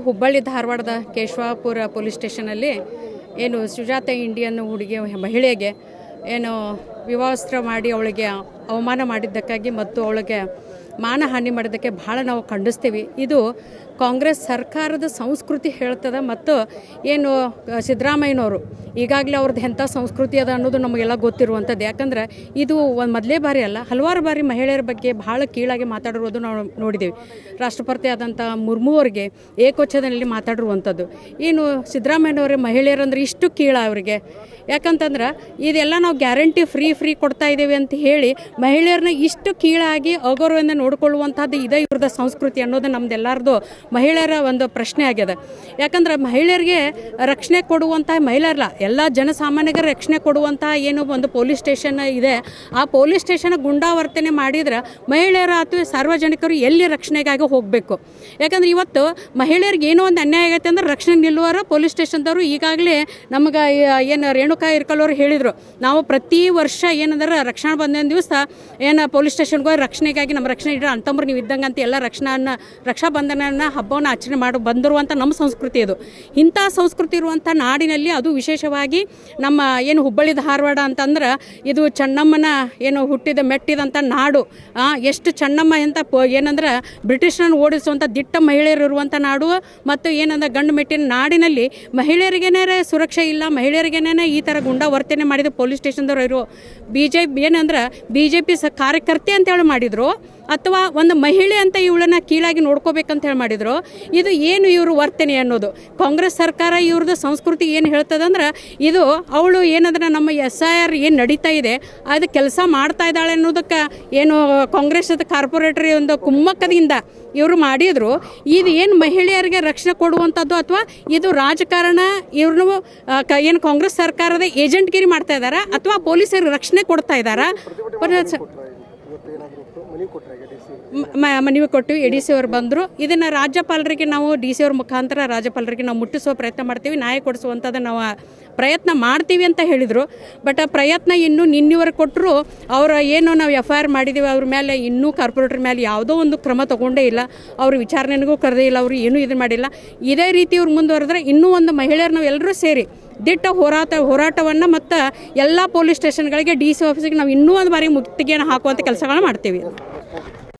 ಹುಬ್ಬಳ್ಳಿ ಧಾರವಾಡದ ಕೇಶವಾಪುರ ಪೊಲೀಸ್ ಸ್ಟೇಷನಲ್ಲಿ ಏನು ಸುಜಾತ ಇಂಡಿಯನ್ ಹುಡುಗಿ ಮಹಿಳೆಗೆ ಏನು ವಿವಾಸ್ತ್ರ ಮಾಡಿ ಅವಳಿಗೆ ಅವಮಾನ ಮಾಡಿದ್ದಕ್ಕಾಗಿ ಮತ್ತು ಅವಳಿಗೆ ಮಾನಹಾನಿ ಮಾಡಿದ್ದಕ್ಕೆ ಭಾಳ ನಾವು ಖಂಡಿಸ್ತೀವಿ. ಇದು ಕಾಂಗ್ರೆಸ್ ಸರ್ಕಾರದ ಸಂಸ್ಕೃತಿ ಹೇಳ್ತದೆ. ಮತ್ತು ಏನು ಸಿದ್ದರಾಮಯ್ಯನವರು ಈಗಾಗಲೇ ಅವ್ರದ್ದು ಎಂಥ ಸಂಸ್ಕೃತಿ ಅದ ಅನ್ನೋದು ನಮಗೆಲ್ಲ ಗೊತ್ತಿರುವಂಥದ್ದು. ಯಾಕಂದ್ರೆ ಇದು ಒಂದು ಮೊದಲೇ ಬಾರಿ ಅಲ್ಲ, ಹಲವಾರು ಬಾರಿ ಮಹಿಳೆಯರ ಬಗ್ಗೆ ಭಾಳ ಕೀಳಾಗಿ ಮಾತಾಡಿರೋದು ನಾವು ನೋಡಿದ್ದೀವಿ. ರಾಷ್ಟ್ರಪತಿ ಆದಂಥ ಮುರ್ಮು ಅವರಿಗೆ ಏಕವಚನದಲ್ಲಿ ಮಾತಾಡಿರುವಂಥದ್ದು. ಏನು ಸಿದ್ದರಾಮಯ್ಯನವರೇ ಮಹಿಳೆಯರಂದ್ರೆ ಇಷ್ಟು ಕೀಳ ಅವರಿಗೆ, ಯಾಕಂತಂದ್ರೆ ಇದೆಲ್ಲ ನಾವು ಗ್ಯಾರಂಟಿ ಫ್ರೀ ಕೊಡ್ತಾ ಇದ್ದೀವಿ ಅಂತ ಹೇಳಿ ಮಹಿಳೆಯರನ್ನ ಇಷ್ಟು ಕೀಳಾಗಿ ಅಗೌರವದಿಂದ ನೋಡಿಕೊಳ್ಳುವಂಥದ್ದು ಇದೇ ಇವ್ರದ್ದು ಸಂಸ್ಕೃತಿ ಅನ್ನೋದು ನಮ್ದೆಲ್ಲರದು ಮಹಿಳೆಯರ ಒಂದು ಪ್ರಶ್ನೆ ಆಗಿದೆ. ಯಾಕಂದ್ರೆ ಮಹಿಳೆಯರಿಗೆ ರಕ್ಷಣೆ ಕೊಡುವಂಥ ಮಹಿಳೆಯರಲ್ಲ, ಎಲ್ಲ ಜನಸಾಮಾನ್ಯರಿಗೆ ರಕ್ಷಣೆ ಕೊಡುವಂಥ ಏನು ಒಂದು ಪೊಲೀಸ್ ಸ್ಟೇಷನ್ ಇದೆ, ಆ ಪೊಲೀಸ್ ಸ್ಟೇಷನ್ ಗುಂಡಾವರ್ತನೆ ಮಾಡಿದ್ರೆ ಮಹಿಳೆಯರು ಅಥವಾ ಸಾರ್ವಜನಿಕರು ಎಲ್ಲಿ ರಕ್ಷಣೆಗಾಗಿ ಹೋಗಬೇಕು. ಯಾಕಂದ್ರೆ ಇವತ್ತು ಮಹಿಳೆಯರಿಗೆ ಏನೋ ಒಂದು ಅನ್ಯಾಯ ಆಗೈತೆ ಅಂದ್ರೆ ರಕ್ಷಣೆ ನಿಲ್ಲುವರ ಪೊಲೀಸ್ ಸ್ಟೇಷನ್ದವರು ಈಗಾಗಲೇ ನಮಗೆ ಏನು ರೇಣುಕಾ ಇರ್ಕಲ್ಲವರು ಹೇಳಿದರು, ನಾವು ಪ್ರತಿ ವರ್ಷ ಏನಂದ್ರೆ ರಕ್ಷಣಾ ಬಂಧನ ದಿವಸ ಏನು ಪೊಲೀಸ್ ಸ್ಟೇಷನ್ಗೆ ಹೋಗಿ ರಕ್ಷಣೆಗಾಗಿ ನಮ್ಮ ರಕ್ಷಣೆ ಇಡ್ರಿ ಅಂತಂದ್ರೆ ನೀವು ಇದ್ದಂಗೆ ಅಂತ ಎಲ್ಲ ರಕ್ಷಾ ಬಂಧನ ಹಬ್ಬವನ್ನು ಆಚರಣೆ ಮಾಡಿ ಬಂದಿರುವಂಥ ನಮ್ಮ ಸಂಸ್ಕೃತಿ ಇದು. ಇಂಥ ಸಂಸ್ಕೃತಿ ಇರುವಂಥ ನಾಡಿನಲ್ಲಿ ಅದು ವಿಶೇಷವಾಗಿ ನಮ್ಮ ಏನು ಹುಬ್ಬಳ್ಳಿ ಧಾರವಾಡ ಅಂತಂದ್ರೆ ಇದು ಚೆನ್ನಮ್ಮನ ಏನು ಹುಟ್ಟಿದ ಮೆಟ್ಟಿದಂಥ ನಾಡು. ಎಷ್ಟು ಚೆನ್ನಮ್ಮ ಅಂತ ಏನಂದ್ರೆ ಬ್ರಿಟಿಷರನ್ನು ಓಡಿಸುವಂಥ ದಿಟ್ಟ ಮಹಿಳೆಯರು ಇರುವಂಥ ನಾಡು. ಮತ್ತು ಏನಂದ್ರೆ ಗಂಡು ಮೆಟ್ಟಿನ ನಾಡಿನಲ್ಲಿ ಮಹಿಳೆಯರಿಗೇನೇ ಸುರಕ್ಷೆ ಇಲ್ಲ, ಮಹಿಳೆಯರಿಗೇನೇ ಈ ಥರ ಗುಂಡಾವರ್ತನೆ ಮಾಡಿದ ಪೊಲೀಸ್ ಸ್ಟೇಷನ್ದವ್ರು ಇರೋ ಬಿ ಜೆ ಪಿ ಕಾರ್ಯಕರ್ತೆ ಅಂತೇಳಿ ಮಾಡಿದರು, ಅಥವಾ ಒಂದು ಮಹಿಳೆ ಅಂತ ಇವಳನ್ನ ಕೀಳಾಗಿ ನೋಡ್ಕೋಬೇಕಂತ ಹೇಳಿ ಮಾಡಿದರು. ಇದು ಏನು ಇವರು ವರ್ತನೆ ಅನ್ನೋದು ಕಾಂಗ್ರೆಸ್ ಸರ್ಕಾರ ಇವ್ರದ್ದು ಸಂಸ್ಕೃತಿ ಏನು ಹೇಳ್ತದಂದ್ರೆ, ಇದು ಅವಳು ಏನಂದ್ರೆ ನಮ್ಮ SIR ಏನು ನಡೀತಾ ಇದೆ ಅದು ಕೆಲಸ ಮಾಡ್ತಾ ಇದ್ದಾಳೆ ಅನ್ನೋದಕ್ಕೆ ಏನು ಕಾಂಗ್ರೆಸ್ದ ಕಾರ್ಪೊರೇಟರ್ ಒಂದು ಕುಮ್ಮಕ್ಕದಿಂದ ಇವರು ಮಾಡಿದ್ರು. ಇದು ಏನು ಮಹಿಳೆಯರಿಗೆ ರಕ್ಷಣೆ ಕೊಡುವಂಥದ್ದು ಅಥವಾ ಇದು ರಾಜಕಾರಣ ಇವ್ರನ್ನು ಏನು ಕಾಂಗ್ರೆಸ್ ಸರ್ಕಾರದ ಏಜೆಂಟ್ಗಿರಿ ಮಾಡ್ತಾ ಇದ್ದಾರಾ ಅಥವಾ ಪೊಲೀಸರಿಗೆ ರಕ್ಷಣೆ ಕೊಡ್ತಾ ಇದ್ದಾರಾ? ಮನವಿ ಕೊಟ್ಟಿವಿ. ಎ ಡಿ ಸಿ ಅವರು ಬಂದರು. ಇದನ್ನು ರಾಜ್ಯಪಾಲರಿಗೆ ನಾವು ಡಿ ಸಿ ಅವ್ರ ಮುಖಾಂತರ ರಾಜ್ಯಪಾಲರಿಗೆ ನಾವು ಮುಟ್ಟಿಸುವ ಪ್ರಯತ್ನ ಮಾಡ್ತೀವಿ, ನ್ಯಾಯ ಕೊಡಿಸುವಂಥದ್ದು ನಾವು ಪ್ರಯತ್ನ ಮಾಡ್ತೀವಿ ಅಂತ ಹೇಳಿದರು. ಬಟ್ ಆ ಪ್ರಯತ್ನ ಇನ್ನೂ ನಿನ್ನೆವರೆಗೆ ಕೊಟ್ಟರು. ಅವರ ಏನು ನಾವು FIR ಮಾಡಿದ್ದೀವಿ ಅವ್ರ ಮೇಲೆ ಇನ್ನೂ ಕಾರ್ಪೊರೇಟರ್ ಮೇಲೆ ಯಾವುದೋ ಒಂದು ಕ್ರಮ ತೊಗೊಂಡೇ ಇಲ್ಲ. ಅವರು ವಿಚಾರಣೆಗೂ ಕರೆದೇ ಇಲ್ಲ, ಅವರು ಏನೂ ಇದು ಮಾಡಿಲ್ಲ. ಇದೇ ರೀತಿ ಇವ್ರು ಮುಂದುವರೆದ್ರೆ ಇನ್ನೂ ಒಂದು ಮಹಿಳೆಯರು ನಾವು ಎಲ್ಲರೂ ಸೇರಿ ದಿಟ್ಟ ಹೋರಾಟವನ್ನು ಮತ್ತು ಎಲ್ಲ ಪೊಲೀಸ್ ಸ್ಟೇಷನ್ಗಳಿಗೆ DC ಆಫೀಸಿಗೆ ನಾವು ಇನ್ನೂ ಒಂದು ಬಾರಿ ಮುತ್ತಿಗೆಯನ್ನು ಹಾಕುವಂಥ ಕೆಲಸಗಳನ್ನ ಮಾಡ್ತೀವಿ.